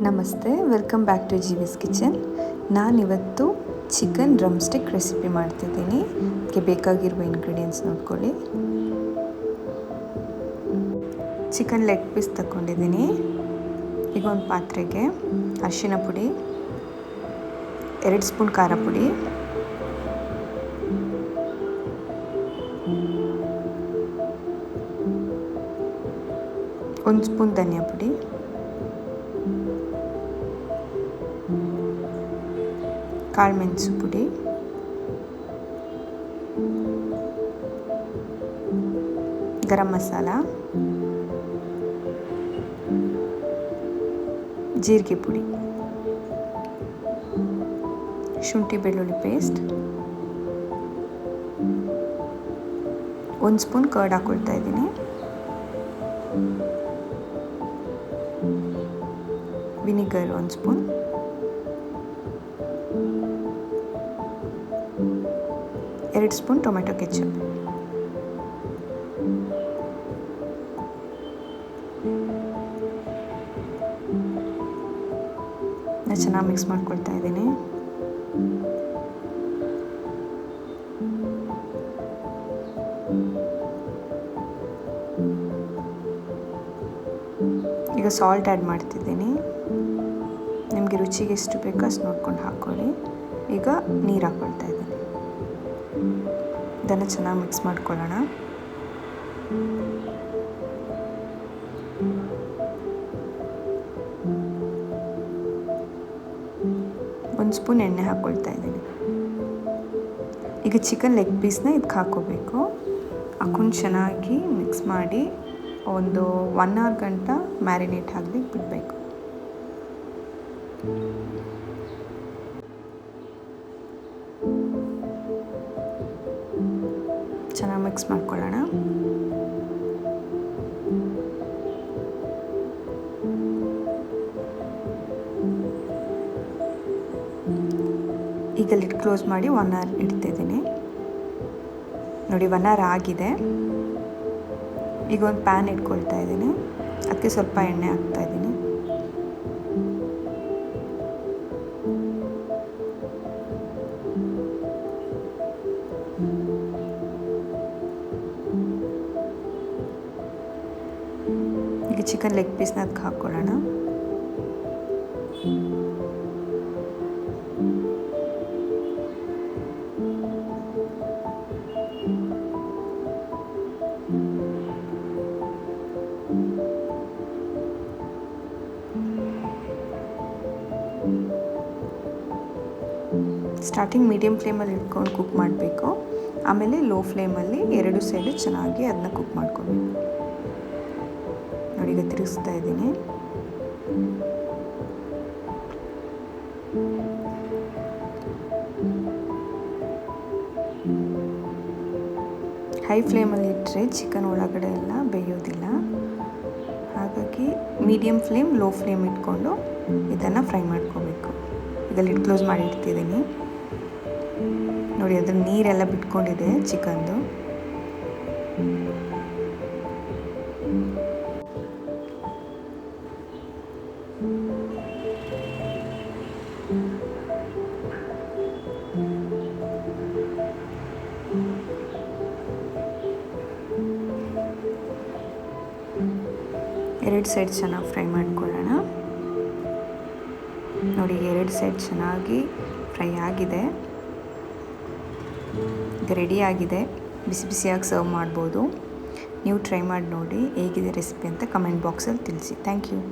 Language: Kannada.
ನಮಸ್ತೆ, ವೆಲ್ಕಮ್ ಬ್ಯಾಕ್ ಟು ಜೀವಿಸ್ ಕಿಚನ್. ನಾನಿವತ್ತು ಚಿಕನ್ ಡ್ರಮ್ ಸ್ಟಿಕ್ ರೆಸಿಪಿ ಮಾಡ್ತಿದ್ದೀನಿ. ಅದಕ್ಕೆ ಬೇಕಾಗಿರುವ ಇಂಗ್ರೀಡಿಯೆಂಟ್ಸ್ ನೋಡ್ಕೊಳ್ಳಿ. ಚಿಕನ್ ಲೆಗ್ ಪೀಸ್ ತಗೊಂಡಿದ್ದೀನಿ. ಈಗ ಒಂದು ಪಾತ್ರೆಗೆ ಅರಿಶಿನ ಪುಡಿ, 2 ಸ್ಪೂನ್ ಖಾರ ಪುಡಿ, ಒಂದು ಸ್ಪೂನ್ ಧನಿಯಾ ಪುಡಿ, ಕಾಳು ಮೆಣಸು ಪುಡಿ, ಗರಂ ಮಸಾಲ, ಜೀರಿಗೆ ಪುಡಿ, ಶುಂಠಿ ಬೆಳ್ಳುಳ್ಳಿ ಪೇಸ್ಟ್, 1 ಸ್ಪೂನ್ ಕರ್ಡ್ ಹಾಕ್ಕೊಳ್ತಾ ಇದ್ದೀನಿ, ವಿನಿಗರ್ 1 ಸ್ಪೂನ್, ಎರಡು ಸ್ಪೂನ್ ಟೊಮೆಟೊ ಕೆಚಪ್, ಚೆನ್ನಾಗಿ ಮಿಕ್ಸ್ ಮಾಡ್ಕೊಳ್ತಾ ಇದ್ದೀನಿ. ಈಗ ಸಾಲ್ಟ್ ಆ್ಯಡ್ ಮಾಡ್ತಿದ್ದೀನಿ. ನಿಮಗೆ ರುಚಿಗೆ ಎಷ್ಟು ಬೇಕೋ ಅಷ್ಟು ನೋಡ್ಕೊಂಡು ಹಾಕ್ಕೊಳ್ಳಿ. ಈಗ ನೀರು ಹಾಕ್ಕೊಳ್ತಾ ಇದ್ದೀನಿ. ಇದನ್ನು ಚೆನ್ನಾಗಿ ಮಿಕ್ಸ್ ಮಾಡ್ಕೊಳ್ಳೋಣ. ಒಂದು ಸ್ಪೂನ್ ಎಣ್ಣೆ ಹಾಕ್ಕೊಳ್ತಾ ಇದ್ದೀನಿ. ಈಗ ಚಿಕನ್ ಲೆಗ್ ಪೀಸ್ನ ಇದಕ್ಕೆ ಹಾಕ್ಕೋಬೇಕು. ಹಾಕ್ಕೊಂಡು ಚೆನ್ನಾಗಿ ಮಿಕ್ಸ್ ಮಾಡಿ ಒಂದು 1 ಅವರ್ ಗಂಟ ಮ್ಯಾರಿನೇಟ್ ಆಗಲಿಕ್ಕೆ ಬಿಡಬೇಕು. ಚೆನ್ನಾಗಿ ಮಿಕ್ಸ್ ಮಾಡ್ಕೊಳ್ಳೋಣ. ಈಗ ಲಿಡ್ ಕ್ಲೋಸ್ ಮಾಡಿ 1 ಅವರ್ ಇಡ್ತಿದ್ದೀನಿ. ನೋಡಿ 1 ಅವರ್ ಆಗಿದೆ. ಈಗ ಒಂದು ಪ್ಯಾನ್ ಇಟ್ಕೊಳ್ತಾ ಇದ್ದೀನಿ. ಅದಕ್ಕೆ ಸ್ವಲ್ಪ ಎಣ್ಣೆ ಹಾಕ್ತಾ ಇದ್ದೀನಿ. ಈಗ ಚಿಕನ್ ಲೆಗ್ ಪೀಸ್ನ ಅದಕ್ಕೆ ಹಾಕ್ಕೊಳ್ಳೋಣ. ಸ್ಟಾರ್ಟಿಂಗ್ ಮೀಡಿಯಮ್ ಫ್ಲೇಮಲ್ಲಿ ಇಟ್ಕೊಂಡು ಕುಕ್ ಮಾಡಬೇಕು. ಆಮೇಲೆ ಲೋ ಫ್ಲೇಮಲ್ಲಿ 2 ಸೈಡು ಚೆನ್ನಾಗಿ ಅದನ್ನ ಕುಕ್ ಮಾಡ್ಕೋಬೇಕು. ನೋಡಿ, ಈಗ ತಿರುಗಿಸ್ತಾ ಇದ್ದೀನಿ. ಹೈ ಫ್ಲೇಮಲ್ಲಿ ಇಟ್ಟರೆ ಚಿಕನ್ ಒಳಗಡೆ ಎಲ್ಲ ಬೇಯೋದಿಲ್ಲ. ಹಾಗಾಗಿ ಮೀಡಿಯಮ್ ಫ್ಲೇಮ್, ಲೋ ಫ್ಲೇಮ್ ಇಟ್ಕೊಂಡು ಇದನ್ನು ಫ್ರೈ ಮಾಡ್ಕೋಬೇಕು. ಈಗ ಲಿಡ್ ಕ್ಲೋಸ್ ಮಾಡಿ ಇಡ್ತಿದ್ದೀನಿ. ನೋಡಿ, ಅದ್ರ ನೀರೆಲ್ಲ ಬಿಟ್ಕೊಂಡಿದೆ ಚಿಕನ್ದು. ಎರಡು ಸೈಡ್ ಚೆನ್ನಾಗಿ ಫ್ರೈ ಮಾಡ್ಕೊಳ್ಳೋಣ. ನೋಡಿ, 2 ಸೈಡ್ ಚೆನ್ನಾಗಿ ಫ್ರೈ ಆಗಿದೆ. ಈಗ ರೆಡಿ ಆಗಿದೆ. ಬಿಸಿ ಬಿಸಿಯಾಗಿ ಸರ್ವ್ ಮಾಡ್ಬೋದು. ನೀವು ಟ್ರೈ ಮಾಡಿ ನೋಡಿ ಹೇಗಿದೆ ರೆಸಿಪಿ ಅಂತ ಕಮೆಂಟ್ ಬಾಕ್ಸಲ್ಲಿ ತಿಳಿಸಿ. Thank you.